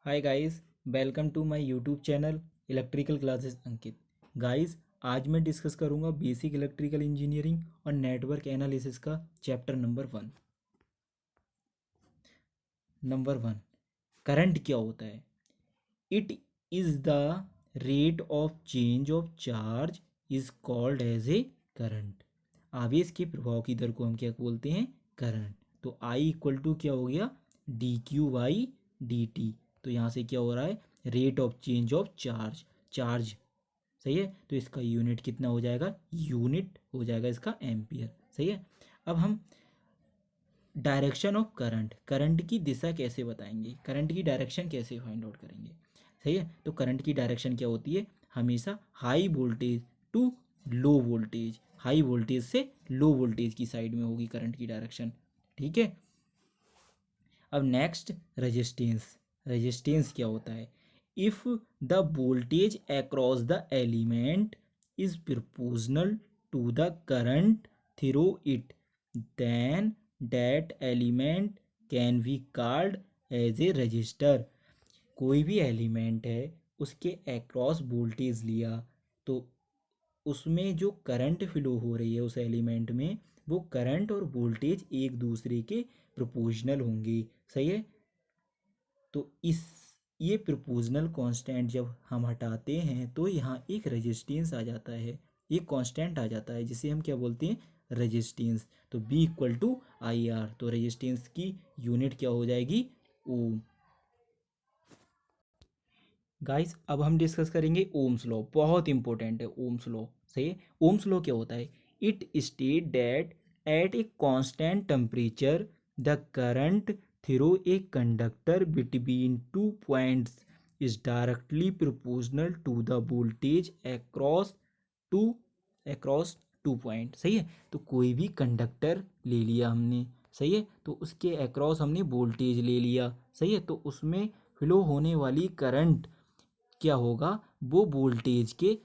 Hi guys, welcome to my YouTube channel electrical classes Ankit. Guys, आज मैं discuss करूंगा basic electrical engineering और network analysis का chapter number one. Current क्या होता है? It is the rate of change of charge is called as a current. आवेश के प्रभाव की दर को हम क्या बोलते हैं? करंट। तो आई इक्वल टू क्या हो गया? D Q by D T. तो यहाँ से क्या हो रहा है? Rate of change of charge. सही है। तो इसका यूनिट कितना हो जाएगा? यूनिट हो जाएगा इसका एम्पियर। सही है। अब हम डायरेक्शन ऑफ करंट की दिशा कैसे बताएंगे? करंट की डायरेक्शन कैसे फाइंड आउट करेंगे? सही है। तो करंट की डायरेक्शन क्या होती है? हमेशा high voltage to low voltage, high voltage से लो वोल्टेज की साइड में होगी करंट की डायरेक्शन। ठीक है। अब नेक्स्ट, रेजिस्टेंस क्या होता है? If the voltage across the element is proportional to the current through it, then that element can be called as a resistor. कोई भी एलिमेंट है, उसके अक्रॉस वोल्टेज लिया तो उसमें जो करंट फ्लो हो रही है उस एलिमेंट में, वो करंट और वोल्टेज एक दूसरे के प्रोपोर्शनल होंगे। सही है। तो ये प्रोपोर्शनल कांस्टेंट जब हम हटाते हैं तो यहाँ एक रेजिस्टेंस आ जाता है, एक कांस्टेंट आ जाता है जिसे हम क्या बोलते हैं? रेजिस्टेंस। तो B equal to I R. तो रेजिस्टेंस की यूनिट क्या हो जाएगी? ओम। गाइस, अब हम डिस्कस करेंगे ओम्स लॉ। बहुत इंपॉर्टेंट है ओम्स लॉ। सही है। ओम्स लॉ क्या होता है? It state that at a constant temperature the current through a conductor between two points is directly proportional to the voltage to across two point. सही है। तो कोई भी कंडक्टर ले लिया हमने, सही है, तो उसके अक्रॉस हमने वोल्टेज ले लिया। सही है। तो उसमें फ्लो होने वाली करंट क्या होगा? वो वोल्टेज के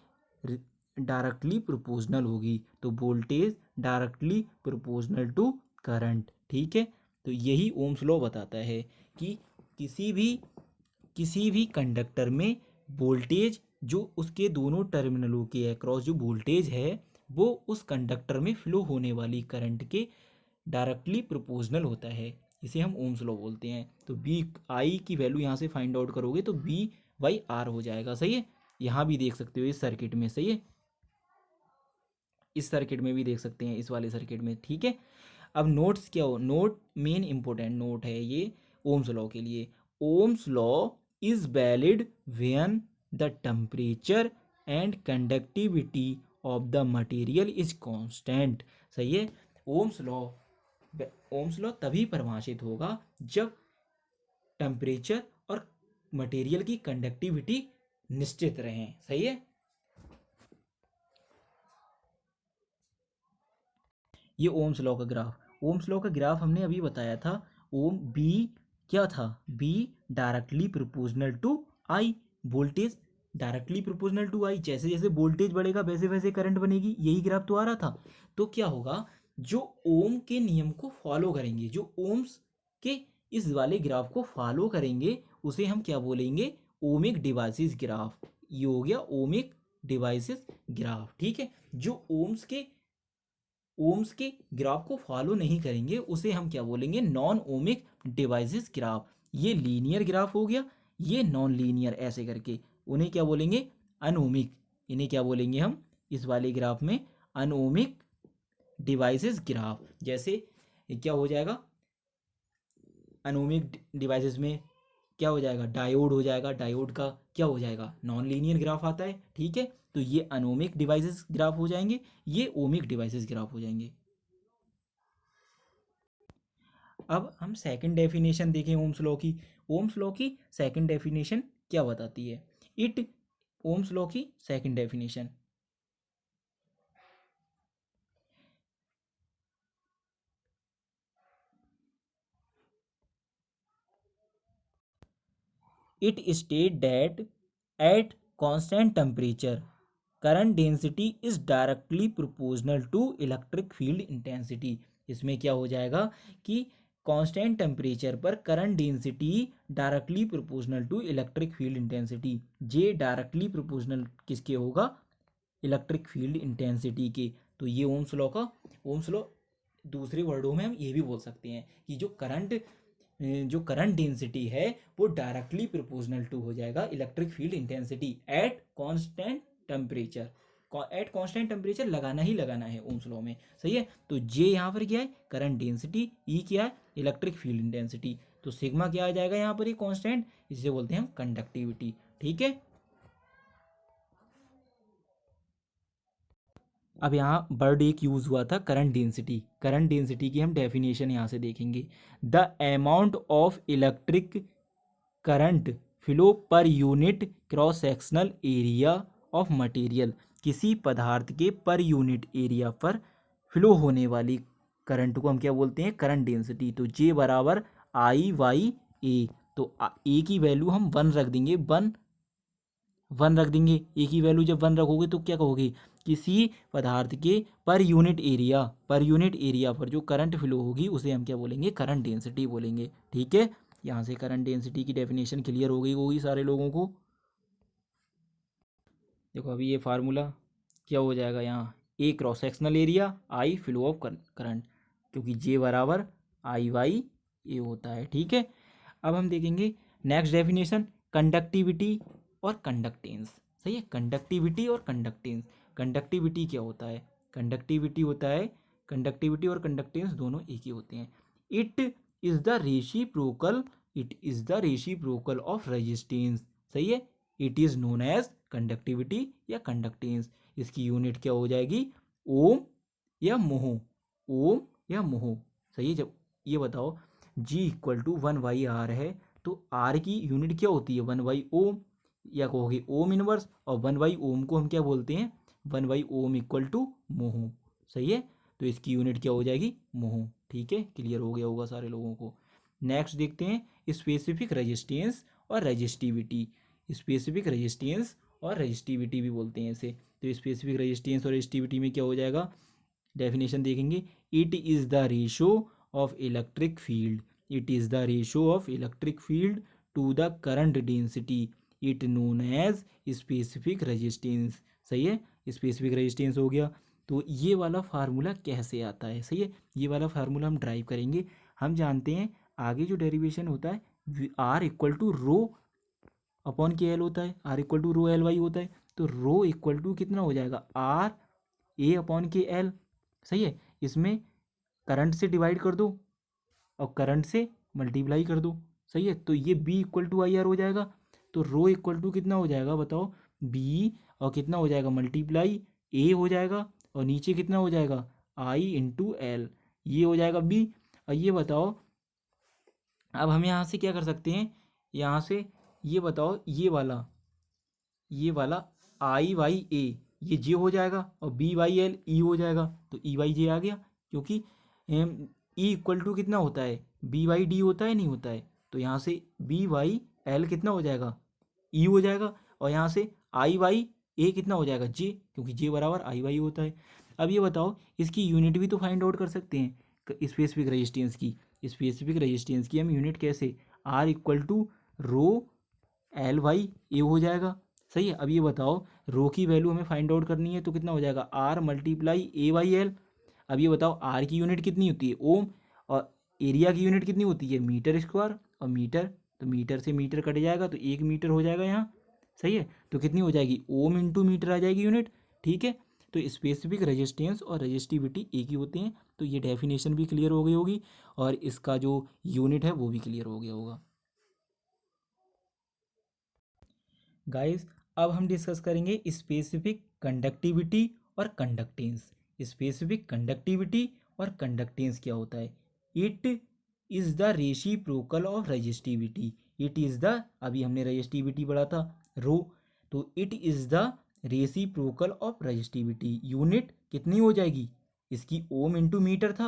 डायरेक्टली प्रोपोर्शनल होगी। तो voltage directly proportional to current. ठीक है। तो यही ओम्स लॉ बताता है कि किसी भी कंडक्टर में वोल्टेज जो उसके दोनों टर्मिनलों के अक्रॉस जो वोल्टेज है, वो उस कंडक्टर में फ्लो होने वाली करंट के डायरेक्टली प्रोपोर्शनल होता है। इसे हम ओम्स लॉ बोलते हैं। तो बी आई की वैल्यू यहाँ से फाइंड आउट करोगे तो बी वाई आर हो जाएगा। सही है। यहाँ भी देख सकते हो इस सर्किट में। सही है। इस सर्किट में भी देख सकते हैं, इस वाले सर्किट में। ठीक है। अब नोट्स क्या हो? नोट मेन इंपॉर्टेंट नोट है ये ओम्स लॉ के लिए। Ohm's law is valid when the temperature and conductivity of the material is constant. सही है। ओम्स लॉ ओम्स लॉ तभी परिभाषित होगा जब टेम्परेचर और मटेरियल की कंडक्टिविटी निश्चित रहें। सही है। ये ओम्स लॉ का ग्राफ हमने अभी बताया था। ओम बी क्या था? V directly proportional to I. Voltage directly proportional to I. जैसे जैसे वोल्टेज बढ़ेगा वैसे वैसे करंट बनेगी। यही ग्राफ तो आ रहा था। तो क्या होगा? जो ओम के नियम को फॉलो करेंगे, जो ओम्स के इस वाले ग्राफ को फॉलो करेंगे, उसे हम क्या बोलेंगे? Ohmic devices graph. ये हो गया ओमिक डिवाइसेस ग्राफ। ठीक है। जो ओम्स के ग्राफ को फॉलो नहीं करेंगे उसे हम क्या बोलेंगे? Non ohmic devices graph. ये लीनियर ग्राफ हो गया, ये नॉन लीनियर, ऐसे करके उन्हें क्या बोलेंगे? अनोमिक। इन्हें क्या बोलेंगे हम इस वाले ग्राफ में? अनोमिक डिवाइसेस ग्राफ। जैसे क्या हो जाएगा? अनोमिक डिवाइसेस में क्या हो जाएगा? डायोड हो जाएगा। डायोड का क्या हो जाएगा? नॉन लीनियर ग्राफ आता है। ठीक है। तो ये अनोमिक डिवाइसेस ग्राफ हो जाएंगे, ये ओमिक डिवाइसेस ग्राफ हो जाएंगे। अब हम सेकंड डेफिनेशन देखें ओम्स लॉ की। ओम्स लॉ की सेकंड डेफिनेशन क्या बताती है? इट ओम्स लॉ की second definition, it state that at constant temperature current density is directly proportional to electric field intensity. इसमें क्या हो जाएगा कि कांस्टेंट टेम्परेचर पर current density directly proportional to electric field intensity. J directly proportional किसके होगा? Electric field intensity के। तो ये ओम्स लॉ का, ओम्स लॉ दूसरे वर्डों में हम ये भी बोल सकते हैं कि जो करंट डेंसिटी है वो डायरेक्टली प्रोपोर्शनल टू हो जाएगा electric field intensity at constant temperature. Eight constant temperature लगाना ही लगाना है ओम्स लॉ में, सही है। तो जे यहाँ पर क्या है? Current density. ई क्या है? Electric field intensity. तो सिग्मा क्या आ जाएगा यहाँ पर? ये कांस्टेंट, इसे बोलते हैं हम कंडक्टिविटी। ठीक है। अब यहाँ वर्ड एक यूज हुआ था करंट डेंसिटी। करंट डेंसिटी की हम डेफिनेशन यहाँ से देखेंगे। The amount of electric current flow per unit cross sectional area of material. किसी पदार्थ के पर यूनिट एरिया पर फ्लो होने वाली करंट को हम क्या बोलते हैं? Current density. तो जे बराबर आई वाई ए। तो ए की वैल्यू हम 1 रख देंगे, 1 रख देंगे। ए की वैल्यू जब 1 रखोगे तो क्या कहोगे? किसी पदार्थ के पर यूनिट एरिया पर जो करंट फ्लो होगी उसे हम क्या बोलेंगे? करंट डेंसिटी बोलेंगे। ठीक है। यहाँ से करंट डेंसिटी की डेफिनेशन क्लियर हो गई होगी सारे लोगों को। देखो अभी ये फार्मूला क्या हो जाएगा यहाँ? A cross sectional area, I flow of current, क्योंकि जे बराबर आई वाई ए होता है। ठीक है। अब हम देखेंगे नेक्स्ट डेफिनेशन, कंडक्टिविटी और कंडक्टेंस। सही है। कंडक्टिविटी और कंडक्टेंस। कंडक्टिविटी क्या होता है? कंडक्टिविटी होता है, कंडक्टिविटी और कंडक्टेंस दोनों एक ही होते हैं। It is the reciprocal, it is the reciprocal of resistance. सही है। It is known as conductivity या कंडक्टेंस। इसकी यूनिट क्या हो जाएगी? ओम या मोह। ओम या मोह। सही है। जब ये बताओ G इक्वल टू 1/r है तो R की यूनिट क्या होती है? 1/ओम, या कहोगे ओम इनवर्स। और 1/ओम को हम क्या बोलते हैं? 1/ओम इक्वल टू मोह। सही है। तो इसकी यूनिट क्या हो जाएगी? मोह। ठीक है। क्लियर हो गया होगा सारे लोगों को। नेक्स्ट देखते हैं स्पेसिफिक रेजिस्टेंस और रेजिस्टिविटी। स्पेसिफिक रेजिस्टेंस और रेजिस्टिविटी भी बोलते हैं इसे। तो स्पेसिफिक रेजिस्टेंस और रेजिस्टिविटी में क्या हो जाएगा? डेफिनेशन देखेंगे। It is the ratio of electric field, it is the ratio of electric field to the current density, it known as specific resistance. सही है। स्पेसिफिक रेजिस्टेंस हो गया। तो ये वाला फार्मूला कैसे आता है? सही है। ये वाला फार्मूला हम ड्राइव करेंगे। हम जानते हैं आगे जो डेरिवेशन होता है R equal to rho upon के एल होता है, R equal to rho L Y होता है। तो रो इक्वल टू कितना हो जाएगा? आर ए अपॉन के एल। सही है। इसमें करंट से डिवाइड कर दो और करंट से मल्टीप्लाई कर दो। सही है। तो ये B equal to I R हो जाएगा। तो रो इक्वल टू कितना हो जाएगा बताओ? बी, और कितना हो जाएगा? मल्टीप्लाई ए हो जाएगा, और नीचे कितना हो जाएगा? आई इंटू एल। ये हो जाएगा बी। और ये बताओ अब हम यहाँ से क्या कर सकते हैं? यहाँ से ये बताओ, ये वाला आई वाई ए ये जे हो जाएगा, और बी वाई एल ई हो जाएगा। तो ई वाई जे आ गया, क्योंकि ई इक्वल टू कितना होता है? बी वाई डी होता है, नहीं होता है? तो यहाँ से बी वाई एल कितना हो जाएगा? ई हो जाएगा। और यहाँ से आई वाई ए कितना हो जाएगा? जे, क्योंकि जे बराबर आई वाई होता है। अब ये बताओ इसकी यूनिट भी तो फाइंड आउट कर सकते हैं स्पेसिफिक रेजिस्टेंस की। स्पेसिफिक रेजिस्टेंस की हम यूनिट कैसे? R equal to rho L by A हो जाएगा। सही है। अब ये बताओ रो की वैल्यू हमें फाइंड आउट करनी है, तो कितना हो जाएगा? R multiply A Y L. अब ये बताओ आर की यूनिट कितनी होती है? ओम। और एरिया की यूनिट कितनी होती है? Metre square. और मीटर, तो मीटर से मीटर कट जाएगा तो 1 मीटर हो जाएगा यहाँ। सही है। तो कितनी हो जाएगी? ओम इंटू मीटर आ जाएगी यूनिट। ठीक है। तो स्पेसिफिक रेजिस्टेंस और रेजिस्टिविटी एक ही होते हैं। तो ये डेफिनेशन भी क्लियर हो गई होगी, और इसका जो यूनिट है वो भी क्लियर हो गया होगा। गाइस अब हम डिस्कस करेंगे स्पेसिफिक कंडक्टिविटी और कंडक्टेंस। स्पेसिफिक कंडक्टिविटी और कंडक्टेंस क्या होता है? It is the reciprocal of resistivity. It is the, अभी हमने रेजिस्टिविटी पढ़ा था रो, तो it is the reciprocal of resistivity. Unit कितनी हो जाएगी इसकी? ओम इंटू मीटर था।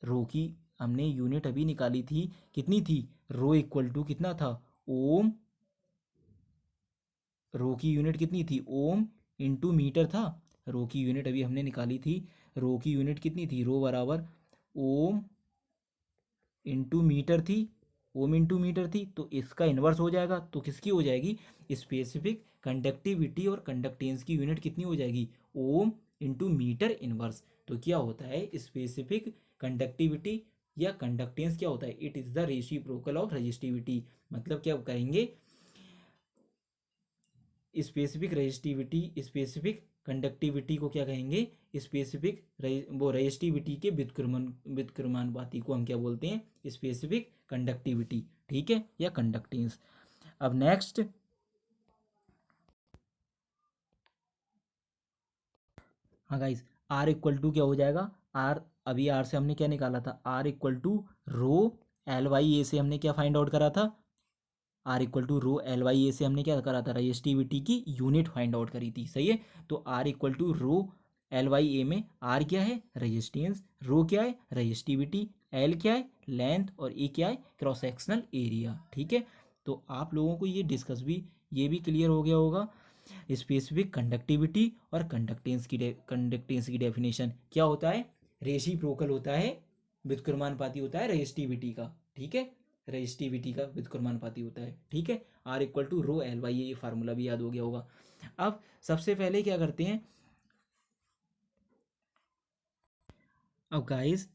रो की हमने यूनिट अभी निकाली थी, कितनी थी? रो इक्वल टू कितना था? ओम। रो की यूनिट कितनी थी? ओम इंटू मीटर था। रो की यूनिट अभी हमने निकाली थी। रो की यूनिट कितनी थी? रो बराबर ओम इंटू मीटर थी, ओम इंटू मीटर थी, तो इसका इन्वर्स हो जाएगा। तो किसकी हो जाएगी, स्पेसिफिक कंडक्टिविटी और कंडक्टेंस की यूनिट कितनी हो जाएगी, ओम इंटू मीटर इन्वर्स। तो क्या होता है स्पेसिफिक कंडक्टिविटी या कंडक्टेंस क्या होता है, it is the reciprocal of resistivity. मतलब क्या करेंगे, स्पेसिफिक रेजिस्टिविटी स्पेसिफिक कंडक्टिविटी को क्या कहेंगे, स्पेसिफिक वो रेजिस्टिविटी के व्युत्क्रमानुपाती को हम क्या बोलते हैं, स्पेसिफिक कंडक्टिविटी, ठीक है, या कंडक्टेंस। अब नेक्स्ट, हाँ गाइस, आर इक्वल टू क्या हो जाएगा, आर अभी आर से हमने क्या निकाला था, R equal to rho L by A से हमने क्या फाइंड आउट करा था, R equal to rho L by A से हमने क्या करा था, रजिस्टिविटी की यूनिट फाइंड आउट करी थी, सही है। तो R equal to rho L by A में आर क्या है, रजिस्टेंस, रो क्या है, रजिस्टिविटी, एल क्या है, लेंथ, और ए क्या है, क्रॉस सेक्शनल एरिया, ठीक है। तो आप लोगों को ये भी क्लियर हो गया होगा स्पेसिफिक कंडक्टिविटी और कंडक्टेंस की डेफिनेशन क्या होता है, रेसिप्रोकल होता है, व्युत्क्रमानुपाती होता है रेजिस्टिविटी का, ठीक है, रेजिस्टिविटी का व्युत्क्रमानुपाती होता है, ठीक है। R equal to rho L Y, ये फार्मूला भी याद हो गया होगा। अब सबसे पहले क्या करते हैं, अब गाइस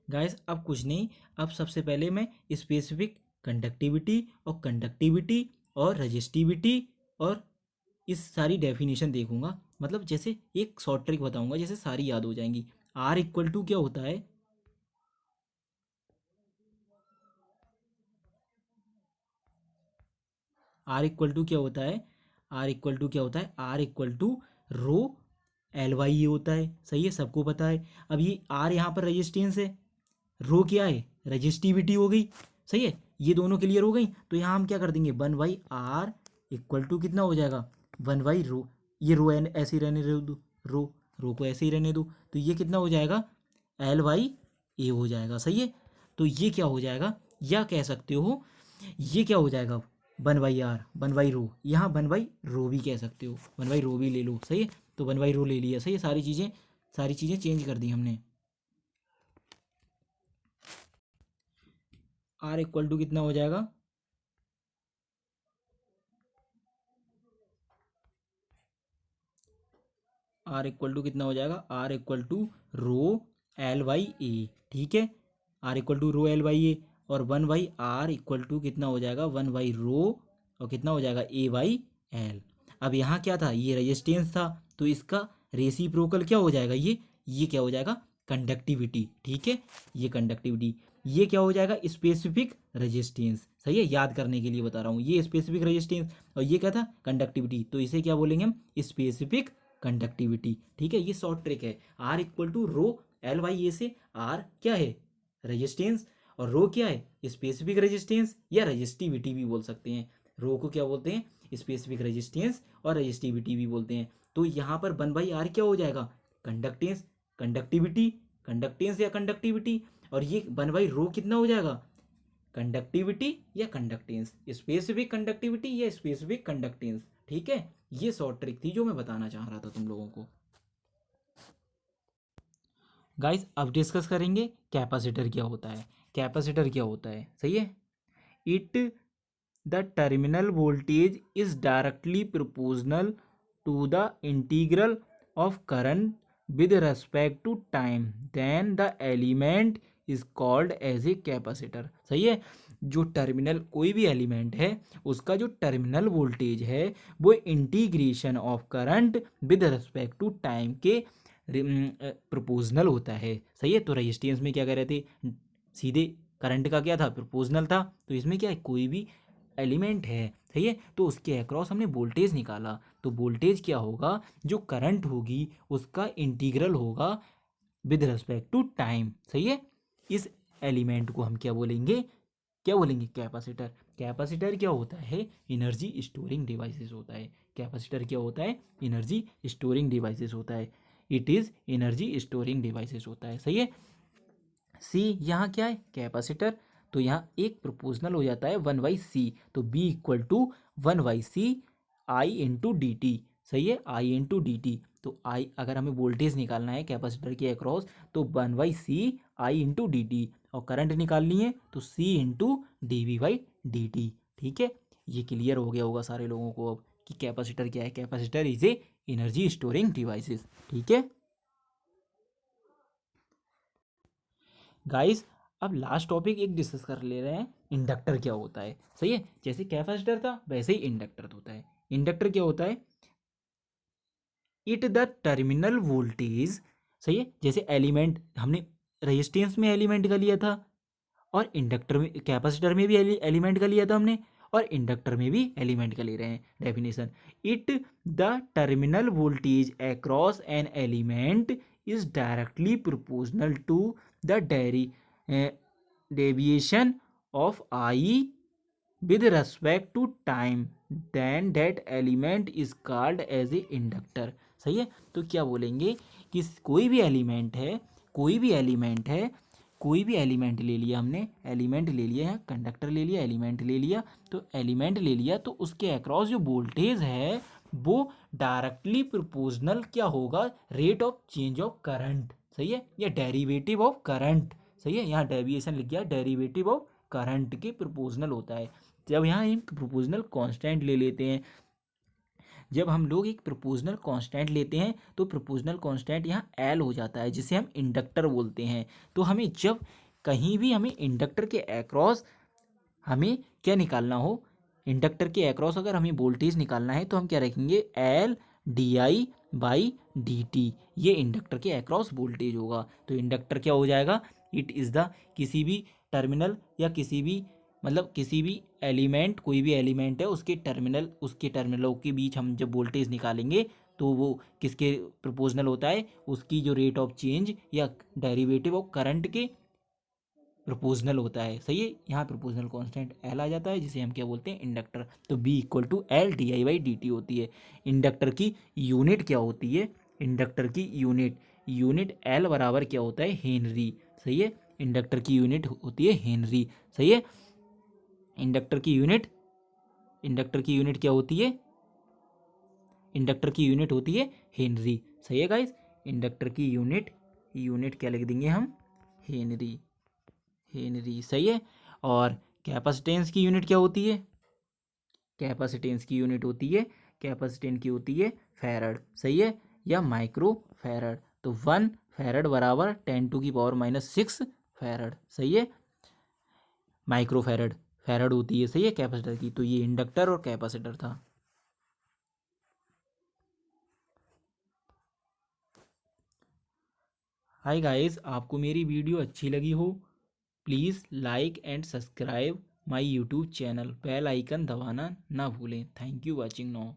गाइस अब कुछ नहीं, अब सबसे पहले मैं स्पेसिफिक कंडक्टिविटी और रजिस्टिविटी और इस सारी डेफिनेशन देखूंगा, मतलब जैसे एक शॉर्ट ट्रिक बताऊंगा, जैसे सारी याद हो जाएंगी। आर इक्वल टू क्या होता है, आर इक्वल टू क्या होता है, आर इक्वल टू क्या होता है, R equal to rho L Y ये होता है, सही है, सबको पता है। अब ये आर यहाँ पर रजिस्टेंस है, रो क्या है, रजिस्टिविटी हो गई, सही है, ये दोनों क्लियर हो गई। तो यहाँ हम क्या कर देंगे, one by R equal to कितना हो जाएगा, वन बाई रो, ये रो एन ऐसे ही रहने दो, रो रो को ऐसे ही रहने दो, तो ये कितना हो जाएगा, एल वाई ए हो जाएगा, सही है। तो ये क्या हो जाएगा, या कह सकते हो ये क्या हो जाएगा, one by R, one by rho, यहाँ वन बाई रो भी कह सकते हो, वन बाई रो भी ले लो, सही है। तो वन बाई रो ले लिया, सही है, सारी चीज़ें चेंज कर दी हमने। आर इक्वल टू कितना हो जाएगा, आर इक्वल टू कितना हो जाएगा, R equal to rho L by A, ठीक है, R equal to rho L by A, और one by R equal to कितना हो जाएगा, वन बाई रो, और कितना हो जाएगा, ए बाई एल। अब यहाँ क्या था, ये रेजिस्टेंस था, तो इसका रेसिप्रोकल क्या हो जाएगा, ये क्या हो जाएगा, कंडक्टिविटी, ठीक है, ये कंडक्टिविटी, ये क्या हो जाएगा, स्पेसिफिक रेजिस्टेंस, सही है, याद करने के लिए बता रहा हूँ, ये स्पेसिफिक रेजिस्टेंस, और ये क्या था, कंडक्टिविटी, तो इसे क्या बोलेंगे हम, स्पेसिफिक कंडक्टिविटी, ठीक है। ये शॉर्ट ट्रिक है, R equal to rho L by A से आर क्या है, रेजिस्टेंस, और रो क्या है, स्पेसिफिक रेजिस्टेंस या रेजिस्टिविटी भी बोल सकते हैं, रो को क्या बोलते हैं, स्पेसिफिक रेजिस्टेंस और रेजिस्टिविटी भी बोलते हैं। तो यहाँ पर वन बाई आर क्या हो जाएगा, कंडक्टेंस, कंडक्टिविटी, कंडक्टेंस या कंडक्टिविटी, और ये वन बाई रो कितना हो जाएगा, कंडक्टिविटी या कंडक्टेंस, स्पेसिफिक कंडक्टिविटी या स्पेसिफिक कंडक्टेंस, ठीक है। ये शॉर्ट ट्रिक थी जो मैं बताना चाह रहा था तुम लोगों को। गाइस अब डिस्कस करेंगे कैपेसिटर क्या होता है, कैपेसिटर क्या होता है, सही है। It the terminal voltage is directly proportional to the integral of current with respect to time, then the element is called as a capacitor, सही है। जो टर्मिनल कोई भी एलिमेंट है उसका जो टर्मिनल वोल्टेज है वो integration of current with respect to time के प्रोपोर्शनल होता है, सही है। तो रेजिस्टेंस में क्या कह रहे थे, सीधे करंट का क्या था, प्रोपोर्शनल था, तो इसमें क्या है, कोई भी एलिमेंट है, सही है, तो उसके अक्रॉस हमने वोल्टेज निकाला, तो वोल्टेज क्या होगा, जो करंट होगी उसका इंटीग्रल होगा विद रिस्पेक्ट टू टाइम, सही है। इस एलिमेंट को हम क्या बोलेंगे कैपेसिटर। कैपेसिटर क्या होता है, एनर्जी स्टोरिंग डिवाइसेस होता है, कैपेसिटर क्या होता है, एनर्जी स्टोरिंग डिवाइसेस होता है, it is energy storing devices होता है, सही है। सी यहाँ क्या है, कैपेसिटर, तो यहाँ एक प्रोपोर्शनल हो जाता है वन बाई सी, तो B equal to one by C I into D T, सही है, आई इंटू डी टी। तो आई अगर हमें वोल्टेज निकालना है कैपेसिटर के अक्रॉस तो 1/CI/dt, और करंट निकालनी है तो C/dV/dt। ठीक है, ये क्लियर हो गया होगा सारे लोगों को अब कि कैपेसिटर क्या है। Capacitor is a energy storing devices. ठीक है गाइस, अब लास्ट टॉपिक एक डिस्कस कर ले रहे हैं, इंडक्टर क्या होता है। सही है, जैसे कैपेसिटर था वैसे ही इंडक्टर होता है। इंडक्टर क्या होता है, इट द टर्मिनल वोल्टेज। सही है, जैसे एलिमेंट हमने रेजिस्टेंस में एलिमेंट का लिया था, और इंडक्टर में कैपेसिटर में भी एलिमेंट का लिया था हमने, और इंडक्टर में भी एलिमेंट का ले रहे हैं। Definition, it the terminal voltage across an element is directly proportional to the deviation of I with respect to time, then that element is called as a inductor। सही है, तो क्या बोलेंगे कि कोई भी एलिमेंट है, कोई भी एलिमेंट है, कोई भी एलिमेंट ले लिया हमने, एलिमेंट ले लिया है, कंडक्टर ले लिया, एलिमेंट ले लिया, तो एलिमेंट ले लिया तो उसके अक्रॉस जो वोल्टेज है वो डायरेक्टली प्रोपोर्शनल क्या होगा, rate of change of current. सही है, या डेरिवेटिव ऑफ करंट। सही है, यहाँ डेविएशन लिख गया, डेरिवेटिव ऑफ करंट के प्रोपोर्शनल होता है। जब यहाँ एक प्रोपोर्शनल कांस्टेंट ले लेते हैं, जब हम लोग एक प्रोपोर्शनल कांस्टेंट लेते हैं तो प्रोपोर्शनल कांस्टेंट यहाँ एल हो जाता है, जिसे हम इंडक्टर बोलते हैं। तो हमें जब कहीं भी हमें इंडक्टर के अक्रॉस हमें क्या निकालना हो, इंडक्टर के अक्रॉस अगर हमें वोल्टेज निकालना है तो हम क्या रखेंगे, L/di/dt, ये इंडक्टर के अक्रॉस वोल्टेज होगा। तो इंडक्टर क्या हो जाएगा, इट इज़ द किसी भी टर्मिनल या किसी भी मतलब किसी भी एलिमेंट, कोई भी एलिमेंट है उसके टर्मिनलों के बीच हम जब वोल्टेज निकालेंगे तो वो किसके प्रोपोर्शनल होता है, उसकी जो रेट ऑफ चेंज या डेरिवेटिव ऑफ करंट के प्रोपोर्शनल होता है। सही है, यहाँ प्रोपोर्शनल कांस्टेंट एल आ जाता है, जिसे हम क्या बोलते हैं, इंडक्टर। तो B=L/di/dt होती है। इंडक्टर की यूनिट क्या होती है, इंडक्टर की यूनिट एल बराबर क्या होता है, हेनरी। सही है, इंडक्टर की यूनिट होती है हेनरी। सही है, इंडक्टर की यूनिट क्या होती है, इंडक्टर की यूनिट होती है हेनरी। सही है गाइस, इंडक्टर की यूनिट क्या लिख देंगे हम, हेनरी। सही है, और कैपेसिटेंस की यूनिट क्या होती है, कैपेसिटेंस की होती है फैरड। सही है, या माइक्रो फैरड। तो 1 फैरड बराबर 10⁻⁻6 फैरड। सही है, माइक्रो फैरड होती है। सही है, कैपेसिटर की। तो ये इंडक्टर और कैपेसिटर था। हाय गाइस, आपको मेरी वीडियो अच्छी लगी हो, please like and subscribe my YouTube channel, bell icon दबाना ना भूलें। Thank you watching now.